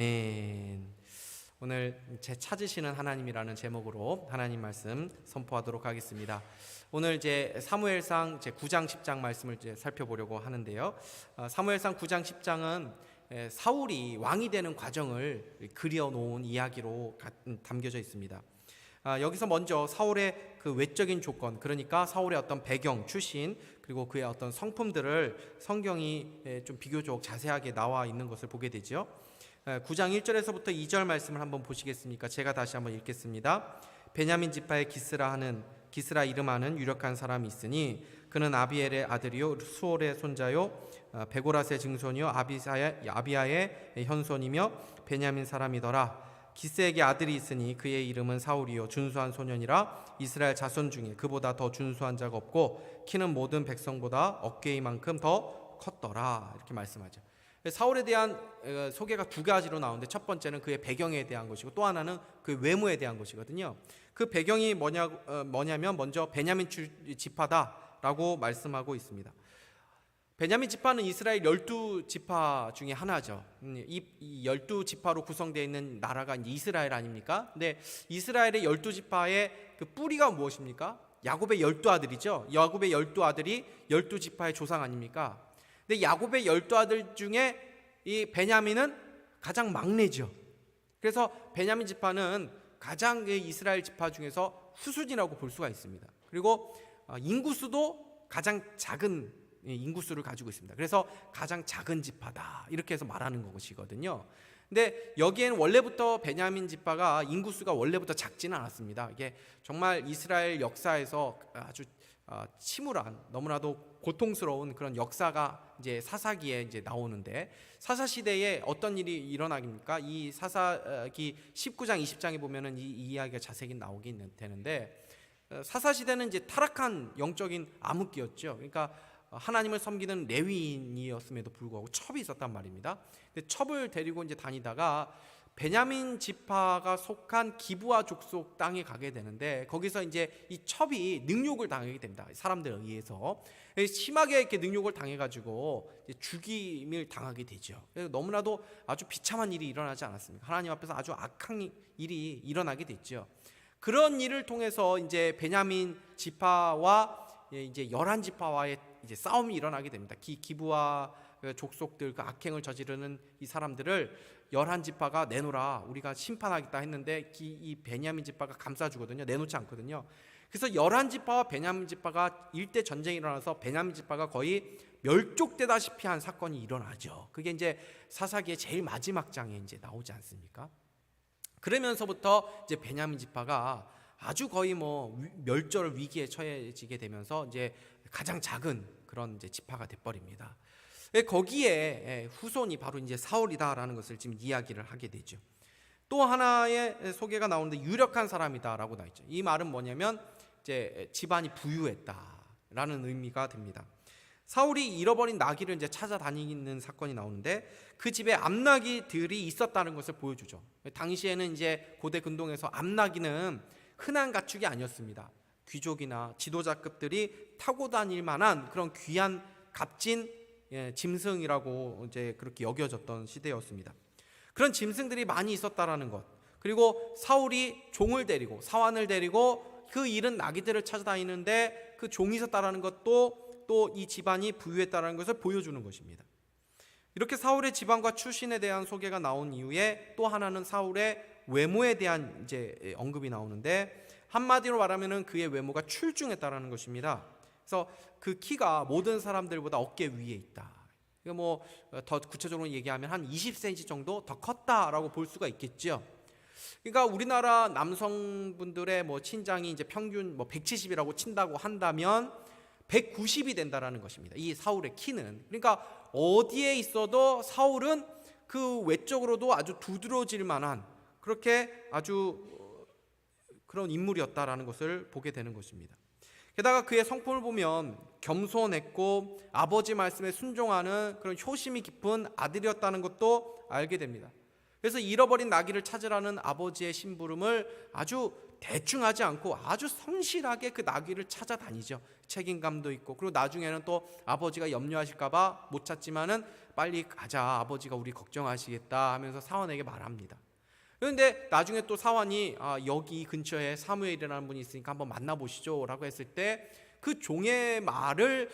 아멘. 오늘 제 찾으시는 하나님이라는 제목으로 하나님 말씀 선포하도록 하겠습니다. 오늘 이제 사무엘상 제 9장 10장 말씀을 이제 살펴보려고 하는데요. 사무엘상 9장 10장은 사울이 왕이 되는 과정을 그려놓은 이야기로 담겨져 있습니다. 여기서 먼저 사울의 그 외적인 조건, 그러니까 사울의 어떤 배경, 출신, 그리고 그의 어떤 성품들을 성경이 좀 비교적 자세하게 나와 있는 것을 보게 되죠. 9장 1절에서부터 2절 말씀을 한번 보시겠습니까? 제가 다시 한번 읽겠습니다. 베냐민 지파의 기스라 이름하는 유력한 사람이 있으니 그는 아비엘의 아들이요 수올의 손자요 베고라스의 증손이요 아비야의 현손이며 베냐민 사람이더라. 기스에게 아들이 있으니 그의 이름은 사울이요 준수한 소년이라. 이스라엘 자손 중에 그보다 더 준수한 자가 없고 키는 모든 백성보다 어깨이만큼 더 컸더라. 이렇게 말씀하죠. 사울에 대한 소개가 두 가지로 나오는데, 첫 번째는 그의 배경에 대한 것이고 또 하나는 그 외모에 대한 것이거든요. 그 배경이 뭐냐면 먼저 베냐민 지파다라고 말씀하고 있습니다. 베냐민 지파는 이스라엘 12지파 중에 하나죠. 이 12지파로 구성되어 있는 나라가 이제 이스라엘 아닙니까? 근데 이스라엘의 12지파의 그 뿌리가 무엇입니까? 야곱의 12아들이죠. 야곱의 12아들이 12지파의 조상 아닙니까? 근데 야곱의 12아들 중에 이 베냐민은 가장 막내죠. 그래서 베냐민 지파는 가장 이스라엘 지파 중에서 후순위라고 볼 수가 있습니다. 그리고 인구수도 가장 작은 인구수를 가지고 있습니다. 그래서 가장 작은 지파다, 이렇게 해서 말하는 것이거든요. 근데 여기에는 원래부터 베냐민 지파가 인구수가 원래부터 작지는 않았습니다. 이게 정말 이스라엘 역사에서 아주 침울한, 너무나도 고통스러운 그런 역사가 이제 사사기에 이제 나오는데, 사사 시대에 어떤 일이 일어나깁니까? 이 사사기 19장 20장에 보면은 이 이야기가 자세히 나오긴 되는데, 사사 시대는 이제 타락한 영적인 암흑기였죠. 그러니까 하나님을 섬기는 레위인이었음에도 불구하고 첩이 있었단 말입니다. 근데 첩을 데리고 이제 다니다가 베냐민 지파가 속한 기브아 족속 땅에 가게 되는데, 거기서 이제 이 첩이 능욕을 당하게 됩니다. 사람들에 의해서 심하게 이렇게 능욕을 당해가지고 죽임을 당하게 되죠. 너무나도 아주 비참한 일이 일어나지 않았습니까? 하나님 앞에서 아주 악한 일이 일어나게 됐죠. 그런 일을 통해서 이제 베냐민 지파와 이제 11지파와의 이제 싸움이 일어나게 됩니다. 기브아 족속들, 그 악행을 저지르는 이 사람들을 11지파가 내놓으라, 우리가 심판하겠다 했는데 이 베냐민 지파가 감싸주거든요. 내놓지 않거든요. 그래서 11지파와 베냐민 지파가 일대 전쟁이 일어나서 베냐민 지파가 거의 멸족되다시피 한 사건이 일어나죠. 그게 이제 사사기의 제일 마지막 장에 이제 나오지 않습니까? 그러면서부터 이제 베냐민 지파가 아주 거의 멸절 위기에 처해지게 되면서 이제 가장 작은 그런 이제 지파가 돼버립니다. 거기에 후손이 바로 이제 사울이다라는 것을 지금 이야기를 하게 되죠. 또 하나의 소개가 나오는데 유력한 사람이다라고 나와 있죠. 이 말은 뭐냐면 이제 집안이 부유했다라는 의미가 됩니다. 사울이 잃어버린 나귀를 이제 찾아다니는 사건이 나오는데, 그 집에 암나귀들이 있었다는 것을 보여주죠. 당시에는 이제 고대 근동에서 암나귀는 흔한 가축이 아니었습니다. 귀족이나 지도자급들이 타고 다닐 만한 그런 귀한 값진 짐승이라고 이제 그렇게 여겨졌던 시대였습니다. 그런 짐승들이 많이 있었다라는 것, 그리고 사울이 종을 데리고 사환을 데리고 그 잃은 나귀들을 찾아다니는데 그 종이 있었다라는 것도 또 이 집안이 부유했다라는 것을 보여주는 것입니다. 이렇게 사울의 집안과 출신에 대한 소개가 나온 이후에 또 하나는 사울의 외모에 대한 이제 언급이 나오는데, 한마디로 말하면은 그의 외모가 출중했다라는 것입니다. 그래서 그 키가 모든 사람들보다 어깨 위에 있다. 이거 더 구체적으로 얘기하면 한 20cm 정도 더 컸다라고 볼 수가 있겠죠. 그러니까 우리나라 남성분들의 친장이 이제 평균 170이라고 친다고 한다면 190이 된다라는 것입니다. 이 사울의 키는. 그러니까 어디에 있어도 사울은 그 외적으로도 아주 두드러질 만한 그렇게 아주 그런 인물이었다라는 것을 보게 되는 것입니다. 게다가 그의 성품을 보면 겸손했고 아버지 말씀에 순종하는 그런 효심이 깊은 아들이었다는 것도 알게 됩니다. 그래서 잃어버린 나귀를 찾으라는 아버지의 심부름을 아주 대충 하지 않고 아주 성실하게 그 나귀를 찾아다니죠. 책임감도 있고, 그리고 나중에는 또 아버지가 염려하실까봐 못 찾지만은 빨리 가자, 아버지가 우리 걱정하시겠다 하면서 사환에게 말합니다. 그런데 나중에 또 사환이 여기 근처에 사무엘이라는 분이 있으니까 한번 만나보시죠 라고 했을 때 그 종의 말을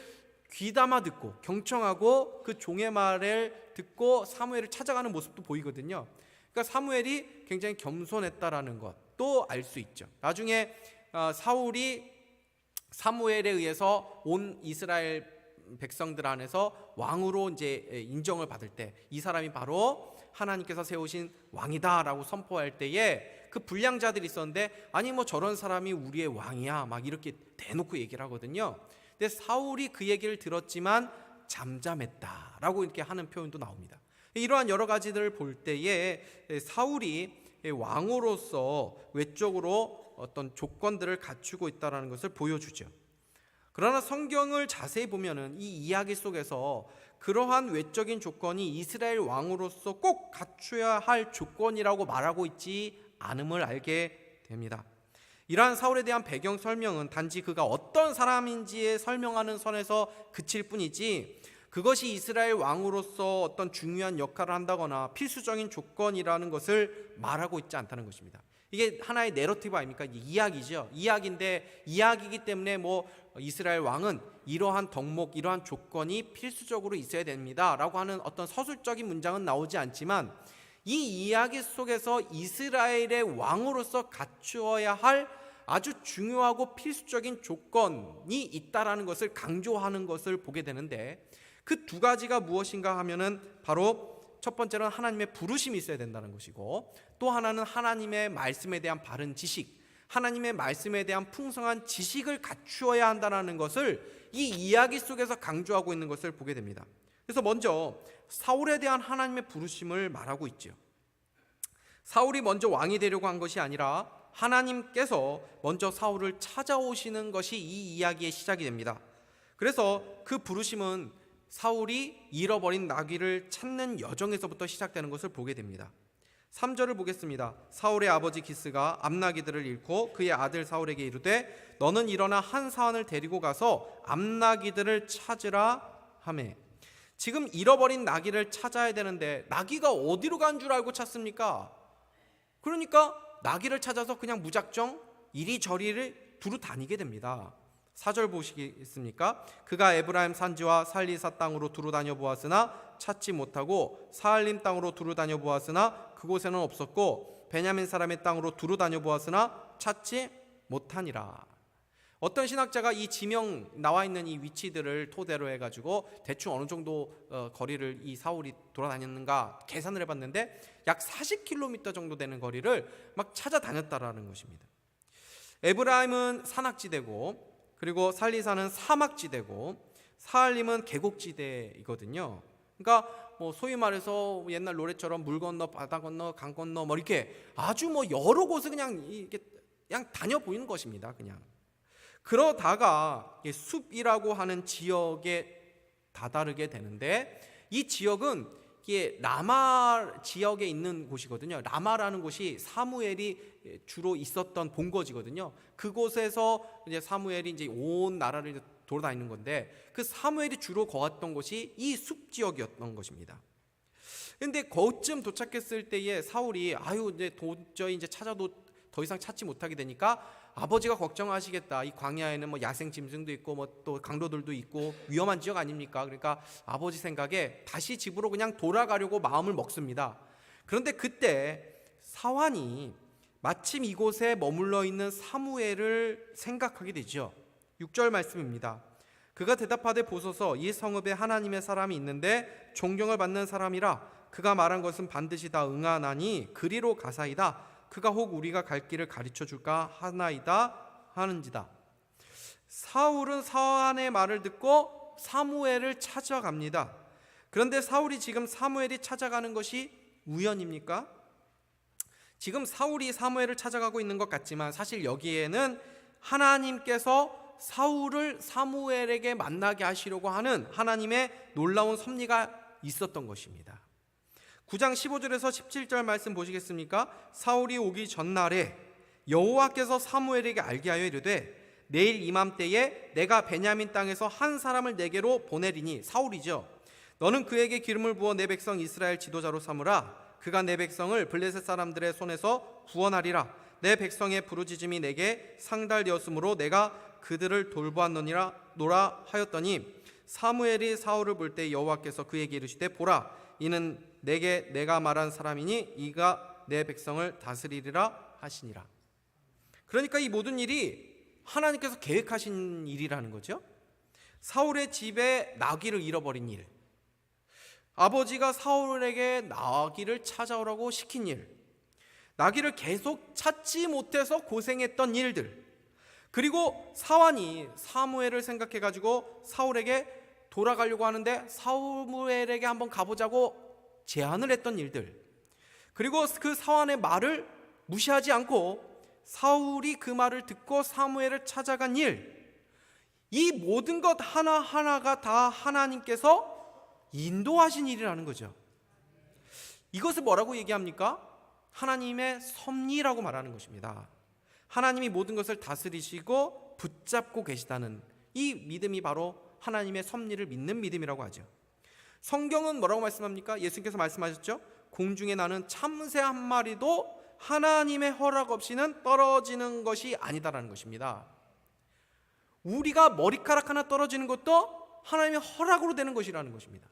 귀담아 듣고 경청하고 그 종의 말을 듣고 사무엘을 찾아가는 모습도 보이거든요. 그러니까 사무엘이 굉장히 겸손했다라는 것도 알 수 있죠. 나중에 사울이 사무엘에 의해서 온 이스라엘 백성들 안에서 왕으로 이제 인정을 받을 때 이 사람이 바로 하나님께서 세우신 왕이다라고 선포할 때에 그 불량자들이 있었는데, 아니 뭐 저런 사람이 우리의 왕이야 막 이렇게 대놓고 얘기를 하거든요. 근데 사울이 그 얘기를 들었지만 잠잠했다라고 이렇게 하는 표현도 나옵니다. 이러한 여러 가지들을 볼 때에 사울이 왕으로서 외적으로 어떤 조건들을 갖추고 있다는 것을 보여주죠. 그러나 성경을 자세히 보면은 이 이야기 속에서 그러한 외적인 조건이 이스라엘 왕으로서 꼭 갖춰야 할 조건이라고 말하고 있지 않음을 알게 됩니다. 이러한 사울에 대한 배경 설명은 단지 그가 어떤 사람인지에 설명하는 선에서 그칠 뿐이지, 그것이 이스라엘 왕으로서 어떤 중요한 역할을 한다거나 필수적인 조건이라는 것을 말하고 있지 않다는 것입니다. 이게 하나의 내러티브 아닙니까? 이야기죠. 이야기인데 이야기이기 때문에 뭐 이스라엘 왕은 이러한 덕목, 이러한 조건이 필수적으로 있어야 됩니다 라고 하는 어떤 서술적인 문장은 나오지 않지만, 이 이야기 속에서 이스라엘의 왕으로서 갖추어야 할 아주 중요하고 필수적인 조건이 있다라는 것을 강조하는 것을 보게 되는데, 그 두 가지가 무엇인가 하면은 바로 첫 번째는 하나님의 부르심이 있어야 된다는 것이고, 또 하나는 하나님의 말씀에 대한 바른 지식, 하나님의 말씀에 대한 풍성한 지식을 갖추어야 한다는 것을 이 이야기 속에서 강조하고 있는 것을 보게 됩니다. 그래서 먼저 사울에 대한 하나님의 부르심을 말하고 있죠. 사울이 먼저 왕이 되려고 한 것이 아니라 하나님께서 먼저 사울을 찾아오시는 것이 이 이야기의 시작이 됩니다. 그래서 그 부르심은 사울이 잃어버린 나귀를 찾는 여정에서부터 시작되는 것을 보게 됩니다. 3절을 보겠습니다. 사울의 아버지 기스가 암나귀들을 잃고 그의 아들 사울에게 이르되 너는 일어나 한 사환을 데리고 가서 암나귀들을 찾으라 하매. 지금 잃어버린 나귀를 찾아야 되는데 나귀가 어디로 간 줄 알고 찾습니까? 그러니까 나귀를 찾아서 그냥 무작정 이리저리를 두루 다니게 됩니다. 4절 보시겠습니까? 그가 에브라임 산지와 살리사 땅으로 두루 다녀 보았으나 찾지 못하고 사할림 땅으로 두루 다녀 보았으나 그곳에는 없었고 베냐민 사람의 땅으로 두루 다녀 보았으나 찾지 못하니라. 어떤 신학자가 이 지명 나와 있는 이 위치들을 토대로 해가지고 대충 어느 정도 거리를 이 사울이 돌아다녔는가 계산을 해봤는데 약 40km 정도 되는 거리를 막 찾아다녔다라는 것입니다. 에브라임은 산악지대고, 그리고 살리사는 사막지대고, 사할림은 계곡지대이거든요. 그러니까 뭐 소위 말해서 옛날 노래처럼 물 건너 바다 건너 강 건너 뭐 이렇게 아주 뭐 여러 곳을 그냥 다녀 보이는 것입니다. 그냥 그러다가 숲이라고 하는 지역에 다다르게 되는데, 이 지역은 이게 라마 지역에 있는 곳이거든요. 라마라는 곳이 사무엘이 주로 있었던 본거지거든요. 그곳에서 이제 사무엘이 이제 온 나라를 돌아다니는 건데, 그 사무엘이 주로 거했던 곳이 이 숲 지역이었던 것입니다. 그런데 거쯤 도착했을 때에 사울이 이제 도저히 이제 찾아도 더 이상 찾지 못하게 되니까 아버지가 걱정하시겠다. 이 광야에는 뭐 야생 짐승도 있고 뭐 또 강도들도 있고 위험한 지역 아닙니까? 그러니까 아버지 생각에 다시 집으로 그냥 돌아가려고 마음을 먹습니다. 그런데 그때 사환이 마침 이곳에 머물러 있는 사무엘을 생각하게 되죠. 6절 말씀입니다. 그가 대답하되 보소서 이 성읍에 하나님의 사람이 있는데 존경을 받는 사람이라 그가 말한 것은 반드시 다 응하나니 그리로 가사이다. 그가 혹 우리가 갈 길을 가르쳐 줄까 하나이다 하는지다. 사울은 사환의 말을 듣고 사무엘을 찾아갑니다. 그런데 사울이 지금 사무엘이 찾아가는 것이 우연입니까? 지금 사울이 사무엘을 찾아가고 있는 것 같지만 사실 여기에는 하나님께서 사울을 사무엘에게 만나게 하시려고 하는 하나님의 놀라운 섭리가 있었던 것입니다. 9장 15절에서 17절 말씀 보시겠습니까? 사울이 오기 전날에 여호와께서 사무엘에게 알게 하여 이르되 내일 이맘때에 내가 베냐민 땅에서 한 사람을 내게로 보내리니, 사울이죠. 너는 그에게 기름을 부어 내 백성 이스라엘 지도자로 삼으라. 그가 내 백성을 블레셋 사람들의 손에서 구원하리라. 내 백성의 부르짖음이 내게 상달되었으므로 내가 그들을 돌보았노라 하였더니, 사무엘이 사울을 볼 때 여호와께서 그에게 이르시되 보라, 이는 내게 내가 말한 사람이니 이가 내 백성을 다스리리라 하시니라. 그러니까 이 모든 일이 하나님께서 계획하신 일이라는 거죠. 사울의 집에 나귀를 잃어버린 일, 아버지가 사울에게 나귀를 찾아오라고 시킨 일, 나귀를 계속 찾지 못해서 고생했던 일들, 그리고 사환이 사무엘을 생각해가지고 사울에게 돌아가려고 하는데 사무엘에게 한번 가보자고 제안을 했던 일들, 그리고 그 사환의 말을 무시하지 않고 사울이 그 말을 듣고 사무엘을 찾아간 일, 이 모든 것 하나하나가 다 하나님께서 인도하신 일이라는 거죠. 이것을 뭐라고 얘기합니까? 하나님의 섭리라고 말하는 것입니다. 하나님이 모든 것을 다스리시고 붙잡고 계시다는 이 믿음이 바로 하나님의 섭리를 믿는 믿음이라고 하죠. 성경은 뭐라고 말씀합니까? 예수님께서 말씀하셨죠. 공중에 나는 참새 한 마리도 하나님의 허락 없이는 떨어지는 것이 아니다라는 것입니다. 우리가 머리카락 하나 떨어지는 것도 하나님의 허락으로 되는 것이라는 것입니다.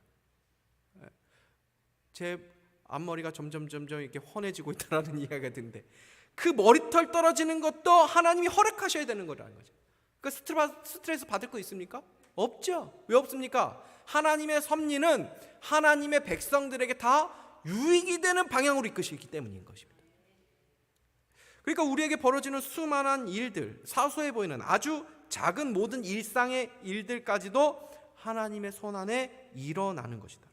제 앞머리가 점점 이렇게 훤해지고 있다는 이야기가 드는데, 그 머리털 떨어지는 것도 하나님이 허락하셔야 되는 거라는 거죠. 그러니까 스트레스 받을 거 있습니까? 없죠. 왜 없습니까? 하나님의 섭리는 하나님의 백성들에게 다 유익이 되는 방향으로 이끄시기 때문인 것입니다. 그러니까 우리에게 벌어지는 수많은 일들, 사소해 보이는 아주 작은 모든 일상의 일들까지도 하나님의 손 안에 일어나는 것이다.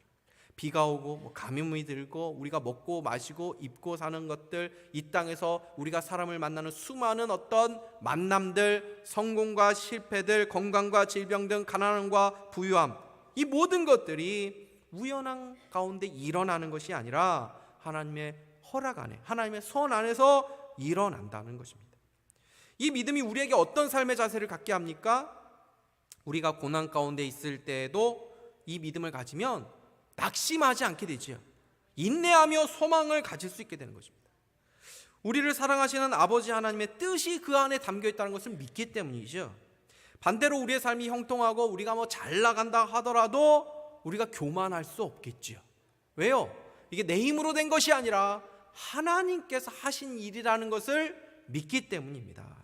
비가 오고 가뭄이 들고 우리가 먹고 마시고 입고 사는 것들, 이 땅에서 우리가 사람을 만나는 수많은 어떤 만남들, 성공과 실패들, 건강과 질병 등 가난함과 부유함, 이 모든 것들이 우연한 가운데 일어나는 것이 아니라 하나님의 허락 안에, 하나님의 손 안에서 일어난다는 것입니다. 이 믿음이 우리에게 어떤 삶의 자세를 갖게 합니까? 우리가 고난 가운데 있을 때에도 이 믿음을 가지면 낙심하지 않게 되죠. 인내하며 소망을 가질 수 있게 되는 것입니다. 우리를 사랑하시는 아버지 하나님의 뜻이 그 안에 담겨 있다는 것을 믿기 때문이죠. 반대로 우리의 삶이 형통하고 우리가 잘 나간다 하더라도 우리가 교만할 수 없겠죠. 왜요? 이게 내 힘으로 된 것이 아니라 하나님께서 하신 일이라는 것을 믿기 때문입니다.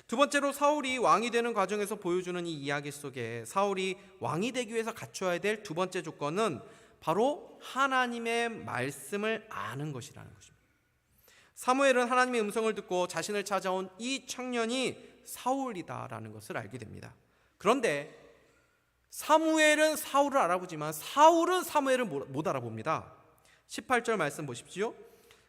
두 번째로, 사울이 왕이 되는 과정에서 보여주는 이 이야기 속에 사울이 왕이 되기 위해서 갖춰야 될 두 번째 조건은 바로 하나님의 말씀을 아는 것이라는 것입니다. 사무엘은 하나님의 음성을 듣고 자신을 찾아온 이 청년이 사울이다라는 것을 알게 됩니다. 그런데 사무엘은 사울을 알아보지만 사울은 사무엘을 못 알아봅니다. 18절 말씀 보십시오.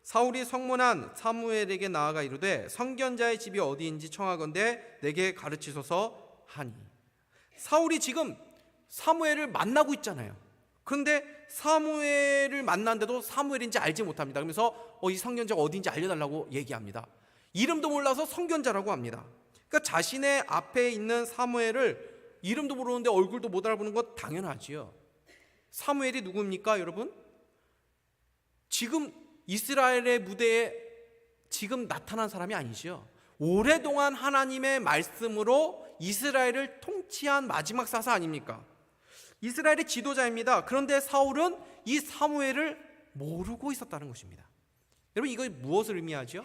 사울이 성문한 사무엘에게 나아가 이르되 선견자의 집이 어디인지 청하건대 내게 가르치소서 하니. 사울이 지금 사무엘을 만나고 있잖아요. 그런데 사무엘을 만난데도 사무엘인지 알지 못합니다. 그러면서 이 선견자가 어디인지 알려달라고 얘기합니다. 이름도 몰라서 선견자라고 합니다. 그러니까 자신의 앞에 있는 사무엘을 이름도 모르는데 얼굴도 못 알아보는 것 당연하지요. 사무엘이 누굽니까, 여러분? 지금 이스라엘의 무대에 지금 나타난 사람이 아니죠. 오랫동안 하나님의 말씀으로 이스라엘을 통치한 마지막 사사 아닙니까? 이스라엘의 지도자입니다. 그런데 사울은 이 사무엘을 모르고 있었다는 것입니다. 여러분, 이거 무엇을 의미하죠?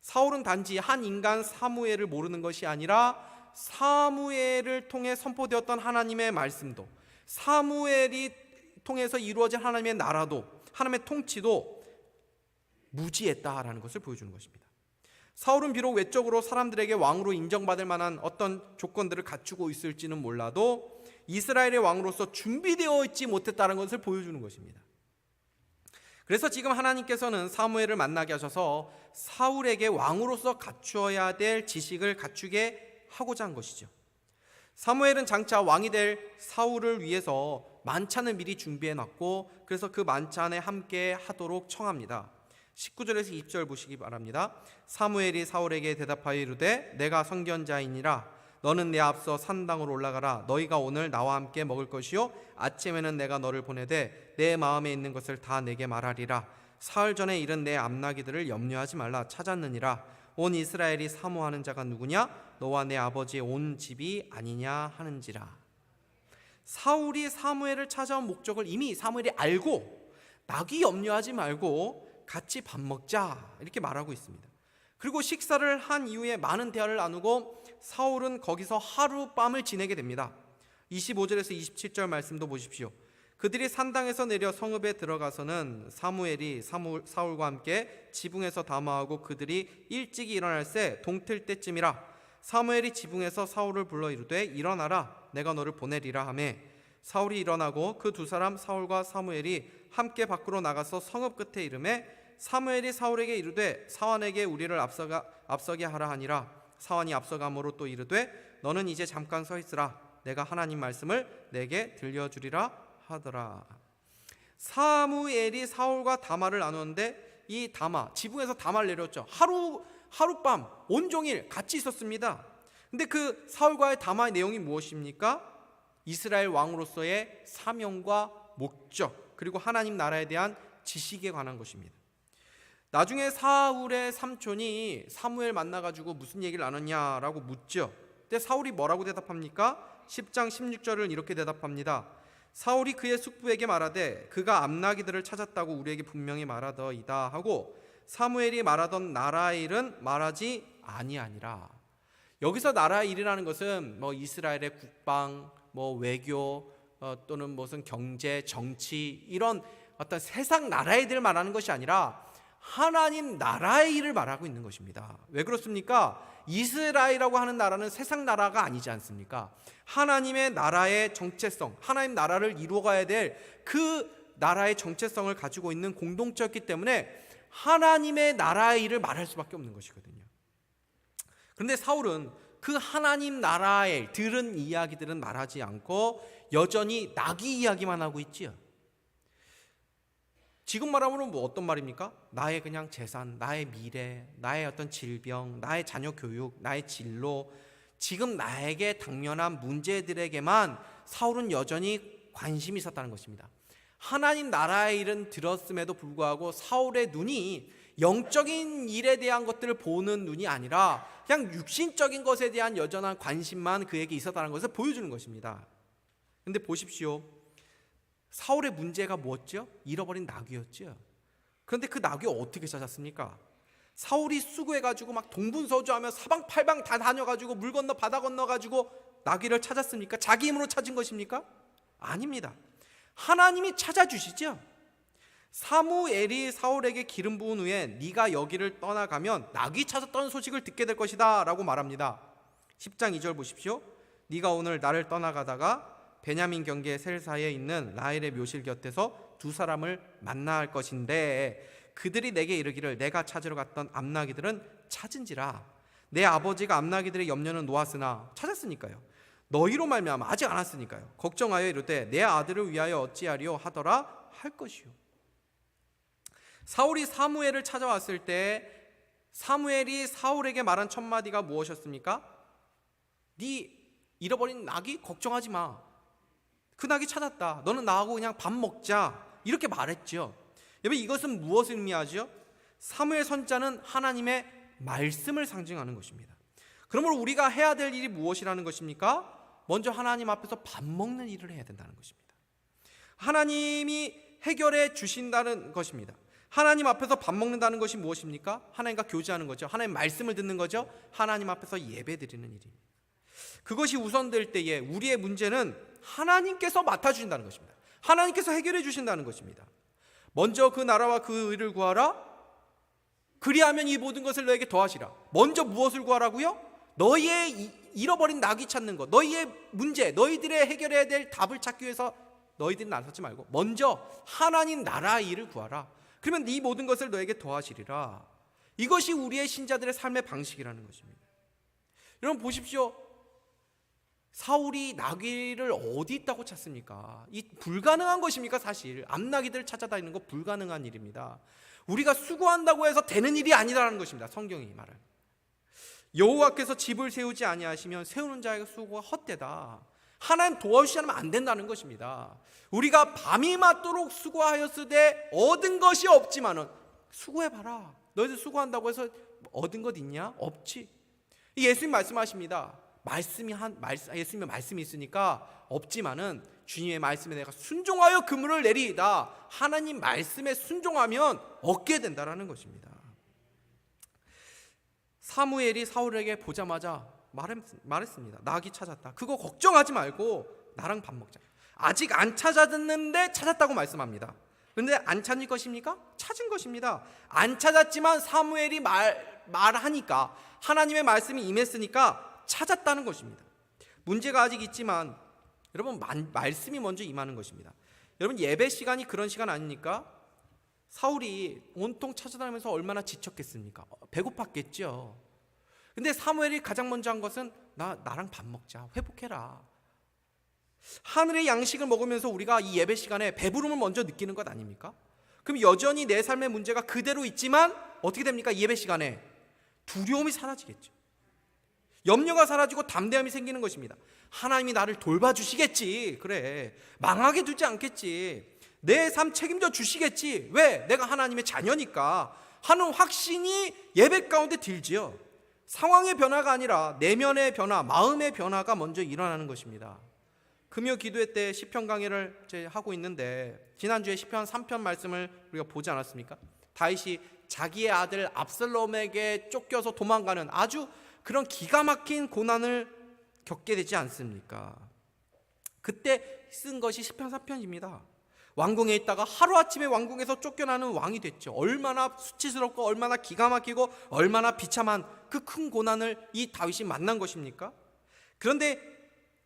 사울은 단지 한 인간 사무엘을 모르는 것이 아니라 사무엘을 통해 선포되었던 하나님의 말씀도, 사무엘이 통해서 이루어진 하나님의 나라도, 하나님의 통치도 무지했다라는 것을 보여주는 것입니다. 사울은 비록 외적으로 사람들에게 왕으로 인정받을 만한 어떤 조건들을 갖추고 있을지는 몰라도 이스라엘의 왕으로서 준비되어 있지 못했다는 것을 보여주는 것입니다. 그래서 지금 하나님께서는 사무엘을 만나게 하셔서 사울에게 왕으로서 갖추어야 될 지식을 갖추게 하고자 한 것이죠. 사무엘은 장차 왕이 될 사울을 위해서 만찬을 미리 준비해 놨고, 그래서 그 만찬에 함께 하도록 청합니다. 19절에서 20절 보시기 바랍니다. 사무엘이 사울에게 대답하여 이르되 내가 선견자이니라. 너는 내 앞서 산당으로 올라가라. 너희가 오늘 나와 함께 먹을 것이요 아침에는 내가 너를 보내되 내 마음에 있는 것을 다 내게 말하리라. 사흘 전에 이른 내 암나기들을 염려하지 말라. 찾았느니라. 온 이스라엘이 사모하는 자가 누구냐? 너와 내 아버지의 온 집이 아니냐 하는지라. 사울이 사무엘을 찾아온 목적을 이미 사무엘이 알고 나귀 염려하지 말고 같이 밥 먹자 이렇게 말하고 있습니다. 그리고 식사를 한 이후에 많은 대화를 나누고 사울은 거기서 하룻밤을 지내게 됩니다. 25절에서 27절 말씀도 보십시오. 그들이 산당에서 내려 성읍에 들어가서는 사무엘이 사울과 함께 지붕에서 담화하고 그들이 일찍이 일어날새 동틀 때쯤이라. 사무엘이 지붕에서 사울을 불러 이르되 일어나라. 내가 너를 보내리라 하매 사울이 일어나고 그 두 사람 사울과 사무엘이 함께 밖으로 나가서 성읍 끝에 이르매 사무엘이 사울에게 이르되 사환에게 우리를 앞서게 하라 하니라. 사환이 앞서감으로 또 이르되 너는 이제 잠깐 서 있으라. 내가 하나님 말씀을 내게 들려주리라 하더라. 사무엘이 사울과 담화를 나누는데 이 담화, 지붕에서 담화를 내렸죠. 하룻밤 온종일 같이 있었습니다. 근데 그 사울과의 담화의 내용이 무엇입니까? 이스라엘 왕으로서의 사명과 목적, 그리고 하나님 나라에 대한 지식에 관한 것입니다. 나중에 사울의 삼촌이 사무엘 만나가지고 무슨 얘기를 나눴냐라고 묻죠. 근데 사울이 뭐라고 대답합니까? 10장 16절을 이렇게 대답합니다. 사울이 그의 숙부에게 말하되 그가 암나기들을 찾았다고 우리에게 분명히 말하더이다 하고 사무엘이 말하던 나라의 일은 말하지 아니하니라. 여기서 나라의 일이라는 것은 뭐 이스라엘의 국방, 뭐 외교, 또는 무슨 경제, 정치 이런 어떤 세상 나라의 일을 말하는 것이 아니라 하나님 나라의 일을 말하고 있는 것입니다. 왜 그렇습니까? 이스라엘이라고 하는 나라는 세상 나라가 아니지 않습니까? 하나님의 나라의 정체성, 하나님 나라를 이루어가야 될 그 나라의 정체성을 가지고 있는 공동체였기 때문에 하나님의 나라의 일을 말할 수밖에 없는 것이거든요. 그런데 사울은 그 하나님 나라에 들은 이야기들은 말하지 않고 여전히 나귀 이야기만 하고 있지요. 지금 말하면 뭐 어떤 말입니까? 나의 그냥 재산, 나의 미래, 나의 어떤 질병, 나의 자녀 교육, 나의 진로, 지금 나에게 당면한 문제들에게만 사울은 여전히 관심이 있었다는 것입니다. 하나님 나라의 일은 들었음에도 불구하고 사울의 눈이 영적인 일에 대한 것들을 보는 눈이 아니라 그냥 육신적인 것에 대한 여전한 관심만 그에게 있었다는 것을 보여주는 것입니다. 그런데 보십시오. 사울의 문제가 뭐였죠? 잃어버린 나귀였죠. 그런데 그 나귀를 어떻게 찾았습니까? 사울이 수고해가지고 막 동분서주하며 사방팔방 다 다녀가지고 물 건너 바다 건너가지고 나귀를 찾았습니까? 자기 힘으로 찾은 것입니까? 아닙니다. 하나님이 찾아주시죠. 사무엘이 사울에게 기름 부은 후에 네가 여기를 떠나가면 나귀 찾았다는 소식을 듣게 될 것이다 라고 말합니다. 10장 2절 보십시오. 네가 오늘 나를 떠나가다가 베냐민 경계 셀사에 있는 라헬의 묘실 곁에서 두 사람을 만나 할 것인데 그들이 내게 이르기를 내가 찾으러 갔던 암나기들은 찾은지라. 내 아버지가 암나기들의 염려는 놓았으나 찾았으니까요. 너희로 말미암아 아직 안 왔으니까요. 걱정하여 이르되 내 아들을 위하여 어찌하리요 하더라 할 것이요. 사울이 사무엘을 찾아왔을 때 사무엘이 사울에게 말한 첫 마디가 무엇이었습니까? 네 잃어버린 나귀 걱정하지 마. 그 나귀 찾았다. 너는 나하고 그냥 밥 먹자. 이렇게 말했죠. 여러분 이것은 무엇을 의미하죠? 사무엘 선자는 하나님의 말씀을 상징하는 것입니다. 그러므로 우리가 해야 될 일이 무엇이라는 것입니까? 먼저 하나님 앞에서 밥 먹는 일을 해야 된다는 것입니다. 하나님이 해결해 주신다는 것입니다. 하나님 앞에서 밥 먹는다는 것이 무엇입니까? 하나님과 교제하는 거죠. 하나님 말씀을 듣는 거죠. 하나님 앞에서 예배드리는 일입니다. 그것이 우선될 때에 우리의 문제는 하나님께서 맡아주신다는 것입니다. 하나님께서 해결해 주신다는 것입니다. 먼저 그 나라와 그 의를 구하라. 그리하면 이 모든 것을 너에게 더하시라. 먼저 무엇을 구하라고요? 너희의 잃어버린 나귀 찾는 것, 너희의 문제, 너희들의 해결해야 될 답을 찾기 위해서 너희들이 나서지 말고 먼저 하나님 나라의 일을 구하라. 그러면 이 모든 것을 너에게 더하시리라. 이것이 우리의 신자들의 삶의 방식이라는 것입니다. 여러분 보십시오. 사울이 나귀를 어디 있다고 찾습니까? 이 불가능한 것입니까? 사실 암나귀들을 찾아다니는 거 불가능한 일입니다. 우리가 수고한다고 해서 되는 일이 아니라는 것입니다. 성경이 말을. 여호와께서 집을 세우지 아니하시면 세우는 자의 수고가 헛되다. 하나님 도와주시지 않으면 안 된다는 것입니다. 우리가 밤이 맞도록 수고하였으되 얻은 것이 없지만은 수고해봐라. 너희들 수고한다고 해서 얻은 것 있냐? 없지. 예수님 말씀하십니다. 예수님의 말씀이 있으니까 없지만은 주님의 말씀에 내가 순종하여 그물을 내리이다. 하나님 말씀에 순종하면 얻게 된다라는 것입니다. 사무엘이 사울에게 보자마자 말했습니다. 나귀 찾았다. 그거 걱정하지 말고 나랑 밥 먹자. 아직 안 찾았는데 찾았다고 말씀합니다. 그런데 안 찾을 것입니까? 찾은 것입니다. 안 찾았지만 사무엘이 말하니까, 하나님의 말씀이 임했으니까 찾았다는 것입니다. 문제가 아직 있지만 여러분, 말씀이 먼저 임하는 것입니다. 여러분, 예배 시간이 그런 시간 아닙니까? 사울이 온통 찾아다니면서 얼마나 지쳤겠습니까? 배고팠겠죠. 근데 사무엘이 가장 먼저 한 것은 나랑 밥 먹자, 회복해라. 하늘의 양식을 먹으면서 우리가 이 예배 시간에 배부름을 먼저 느끼는 것 아닙니까? 그럼 여전히 내 삶의 문제가 그대로 있지만 어떻게 됩니까? 예배 시간에 두려움이 사라지겠죠. 염려가 사라지고 담대함이 생기는 것입니다. 하나님이 나를 돌봐주시겠지. 그래, 망하게 두지 않겠지. 내 삶 책임져 주시겠지. 왜? 내가 하나님의 자녀니까 하는 확신이 예배 가운데 들지요. 상황의 변화가 아니라 내면의 변화, 마음의 변화가 먼저 일어나는 것입니다. 금요 기도회 때 시편 강의를 하고 있는데 지난주에 시편 3편 말씀을 우리가 보지 않았습니까? 다윗이 자기의 아들 압살롬에게 쫓겨서 도망가는 아주 그런 기가 막힌 고난을 겪게 되지 않습니까? 그때 쓴 것이 시편 4편입니다. 왕궁에 있다가 하루아침에 왕궁에서 쫓겨나는 왕이 됐죠. 얼마나 수치스럽고 얼마나 기가 막히고 얼마나 비참한 그 큰 고난을 이 다윗이 만난 것입니까? 그런데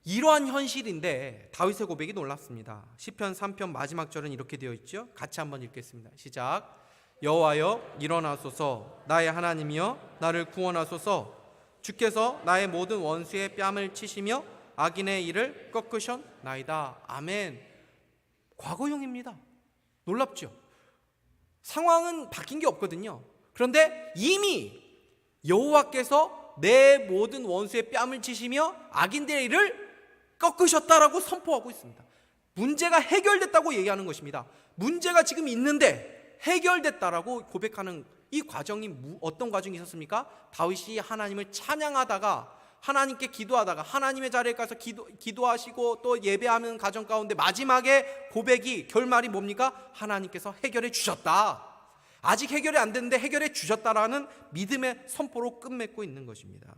이러한 현실인데 다윗의 고백이 놀랍습니다. 시편 3편 마지막 절은 이렇게 되어 있죠. 같이 한번 읽겠습니다. 시작. 여호와여 일어나소서, 나의 하나님이여 나를 구원하소서. 주께서 나의 모든 원수의 뺨을 치시며 악인의 일을 꺾으셨나이다. 아멘. 과거형입니다. 놀랍죠? 상황은 바뀐 게 없거든요. 그런데 이미 여호와께서 내 모든 원수의 뺨을 치시며 악인들의 일을 꺾으셨다라고 선포하고 있습니다. 문제가 해결됐다고 얘기하는 것입니다. 문제가 지금 있는데 해결됐다라고 고백하는 이 과정이 어떤 과정이 있었습니까? 다윗이 하나님을 찬양하다가 하나님께 기도하다가 하나님의 자리에 가서 기도하시고 또 예배하는 과정 가운데 마지막에 고백이 결말이 뭡니까? 하나님께서 해결해 주셨다. 아직 해결이 안 됐는데 해결해 주셨다라는 믿음의 선포로 끝맺고 있는 것입니다.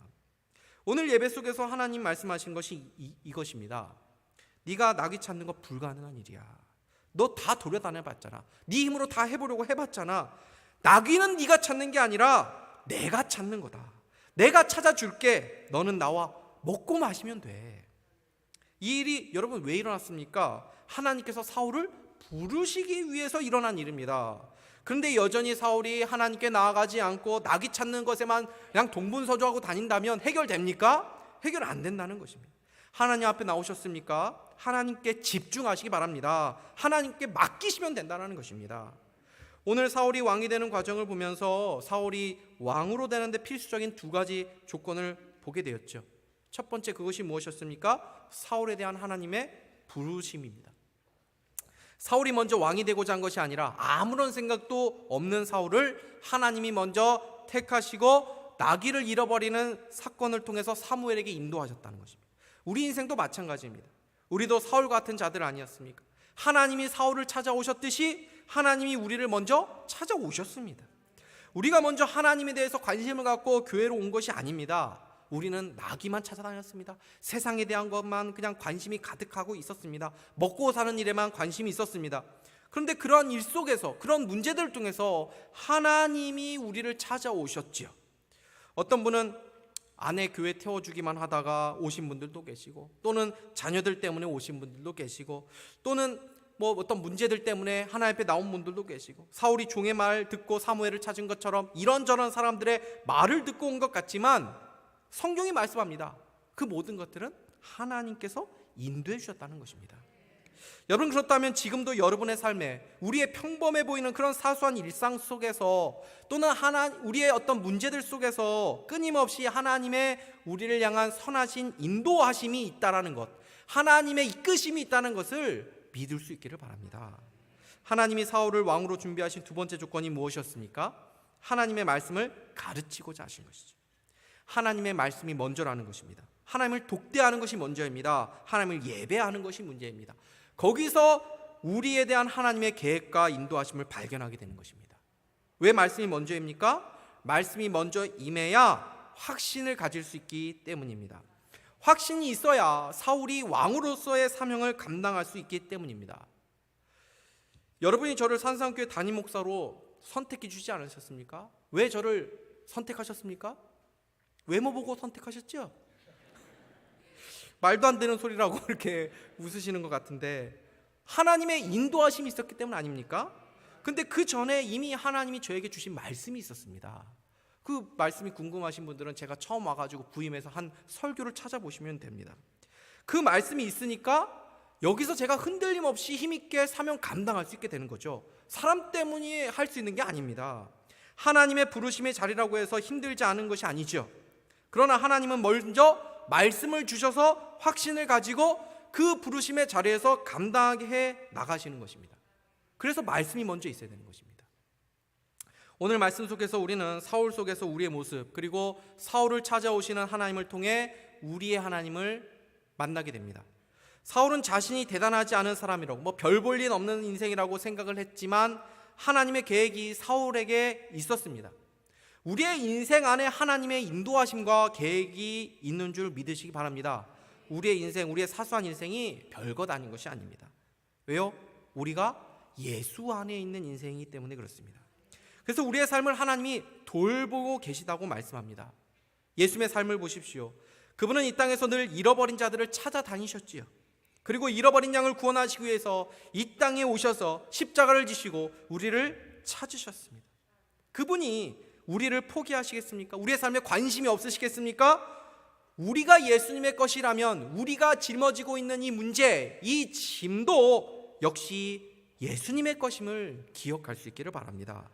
오늘 예배 속에서 하나님 말씀하신 것이 이것입니다. 네가 나귀 찾는 거 불가능한 일이야. 너 다 돌아다녀봤잖아. 네 힘으로 다 해보려고 해봤잖아. 나귀는 네가 찾는 게 아니라 내가 찾는 거다. 내가 찾아줄게. 너는 나와 먹고 마시면 돼. 이 일이 여러분 왜 일어났습니까? 하나님께서 사울을 부르시기 위해서 일어난 일입니다. 그런데 여전히 사울이 하나님께 나아가지 않고 나귀 찾는 것에만 그냥 동분서주하고 다닌다면 해결됩니까? 해결 안 된다는 것입니다. 하나님 앞에 나오셨습니까? 하나님께 집중하시기 바랍니다. 하나님께 맡기시면 된다는 것입니다. 오늘 사울이 왕이 되는 과정을 보면서 사울이 왕으로 되는데 필수적인 두 가지 조건을 보게 되었죠. 첫 번째, 그것이 무엇이었습니까? 사울에 대한 하나님의 부르심입니다. 사울이 먼저 왕이 되고자 한 것이 아니라 아무런 생각도 없는 사울을 하나님이 먼저 택하시고 나귀를 잃어버리는 사건을 통해서 사무엘에게 인도하셨다는 것입니다. 우리 인생도 마찬가지입니다. 우리도 사울 같은 자들 아니었습니까? 하나님이 사울을 찾아오셨듯이 하나님이 우리를 먼저 찾아오셨습니다. 우리가 먼저 하나님에 대해서 관심을 갖고 교회로 온 것이 아닙니다. 우리는 나귀만 찾아다녔습니다. 세상에 대한 것만 그냥 관심이 가득하고 있었습니다. 먹고 사는 일에만 관심이 있었습니다. 그런데 그러한 일 속에서, 그런 문제들을 통해서 하나님이 우리를 찾아오셨지요. 어떤 분은 아내 교회 태워주기만 하다가 오신 분들도 계시고, 또는 자녀들 때문에 오신 분들도 계시고, 또는 어떤 문제들 때문에 하나님 앞에 나온 분들도 계시고, 사울이 종의 말 듣고 사무엘을 찾은 것처럼 이런저런 사람들의 말을 듣고 온 것 같지만 성경이 말씀합니다. 그 모든 것들은 하나님께서 인도해 주셨다는 것입니다. 여러분, 그렇다면 지금도 여러분의 삶에 우리의 평범해 보이는 그런 사소한 일상 속에서 또는 우리의 어떤 문제들 속에서 끊임없이 하나님의 우리를 향한 선하신 인도하심이 있다라는 것, 하나님의 이끄심이 있다는 것을 믿을 수 있기를 바랍니다. 하나님이 사울을 왕으로 준비하신 두 번째 조건이 무엇이었습니까? 하나님의 말씀을 가르치고자 하신 것이죠. 하나님의 말씀이 먼저라는 것입니다. 하나님을 독대하는 것이 먼저입니다. 하나님을 예배하는 것이 문제입니다. 거기서 우리에 대한 하나님의 계획과 인도하심을 발견하게 되는 것입니다. 왜 말씀이 먼저입니까? 말씀이 먼저 임해야 확신을 가질 수 있기 때문입니다. 확신이 있어야 사울이 왕으로서의 사명을 감당할 수 있기 때문입니다. 여러분이 저를 산상교회 담임 목사로 선택해 주지 않으셨습니까? 왜 저를 선택하셨습니까? 외모 보고 선택하셨죠? 말도 안 되는 소리라고 이렇게 웃으시는 것 같은데 하나님의 인도하심이 있었기 때문 아닙니까? 근데 그 전에 이미 하나님이 저에게 주신 말씀이 있었습니다. 그 말씀이 궁금하신 분들은 제가 처음 와가지고 부임해서 한 설교를 찾아보시면 됩니다. 그 말씀이 있으니까 여기서 제가 흔들림 없이 힘있게 사명 감당할 수 있게 되는 거죠. 사람 때문에 할 수 있는 게 아닙니다. 하나님의 부르심의 자리라고 해서 힘들지 않은 것이 아니죠. 그러나 하나님은 먼저 말씀을 주셔서 확신을 가지고 그 부르심의 자리에서 감당하게 해 나가시는 것입니다. 그래서 말씀이 먼저 있어야 되는 것입니다. 오늘 말씀 속에서 우리는 사울 속에서 우리의 모습, 그리고 사울을 찾아오시는 하나님을 통해 우리의 하나님을 만나게 됩니다. 사울은 자신이 대단하지 않은 사람이라고 별 볼 일 없는 인생이라고 생각을 했지만 하나님의 계획이 사울에게 있었습니다. 우리의 인생 안에 하나님의 인도하심과 계획이 있는 줄 믿으시기 바랍니다. 우리의 인생, 우리의 사소한 인생이 별것 아닌 것이 아닙니다. 왜요? 우리가 예수 안에 있는 인생이기 때문에 그렇습니다. 그래서 우리의 삶을 하나님이 돌보고 계시다고 말씀합니다. 예수님의 삶을 보십시오. 그분은 이 땅에서 늘 잃어버린 자들을 찾아다니셨지요. 그리고 잃어버린 양을 구원하시기 위해서 이 땅에 오셔서 십자가를 지시고 우리를 찾으셨습니다. 그분이 우리를 포기하시겠습니까? 우리의 삶에 관심이 없으시겠습니까? 우리가 예수님의 것이라면 우리가 짊어지고 있는 이 문제, 이 짐도 역시 예수님의 것임을 기억할 수 있기를 바랍니다.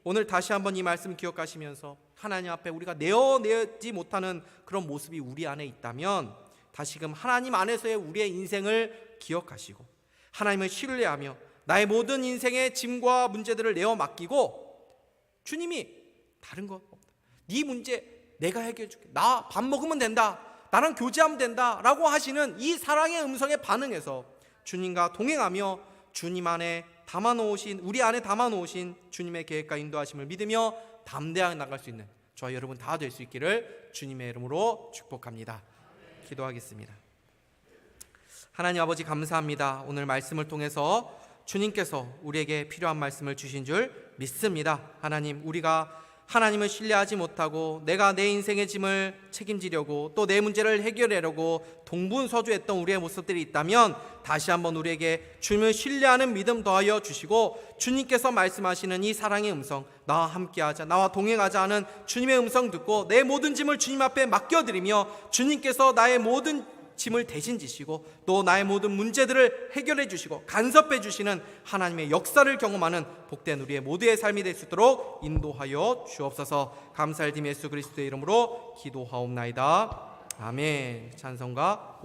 오늘 다시 한번 이 말씀 기억하시면서 하나님 앞에 우리가 내어내지 못하는 그런 모습이 우리 안에 있다면 다시금 하나님 안에서의 우리의 인생을 기억하시고 하나님을 신뢰하며 나의 모든 인생의 짐과 문제들을 내어 맡기고 주님이 다른 거 없다. 네 문제 내가 해결해 줄게. 나 밥 먹으면 된다. 나랑 교제하면 된다. 라고 하시는 이 사랑의 음성에 반응해서 주님과 동행하며 주님 안에 담아놓으신, 우리 안에 담아놓으신 주님의 계획과 인도하심을 믿으며 담대하게 나갈 수 있는 저와 여러분 다 될 수 있기를 주님의 이름으로 축복합니다. 기도하겠습니다. 하나님 아버지 감사합니다. 오늘 말씀을 통해서 주님께서 우리에게 필요한 말씀을 주신 줄 믿습니다. 하나님, 우리가 하나님을 신뢰하지 못하고 내가 내 인생의 짐을 책임지려고 또 내 문제를 해결하려고 동분서주했던 우리의 모습들이 있다면 다시 한번 우리에게 주님을 신뢰하는 믿음 더하여 주시고 주님께서 말씀하시는 이 사랑의 음성, 나와 함께하자, 나와 동행하자 하는 주님의 음성 듣고 내 모든 짐을 주님 앞에 맡겨드리며 주님께서 나의 모든 짐을 대신 지시고 또 나의 모든 문제들을 해결해 주시고 간섭해 주시는 하나님의 역사를 경험하는 복된 우리의 모두의 삶이 될 수 있도록 인도하여 주옵소서. 감사드리며 예수 그리스도의 이름으로 기도하옵나이다. 아멘. 찬송가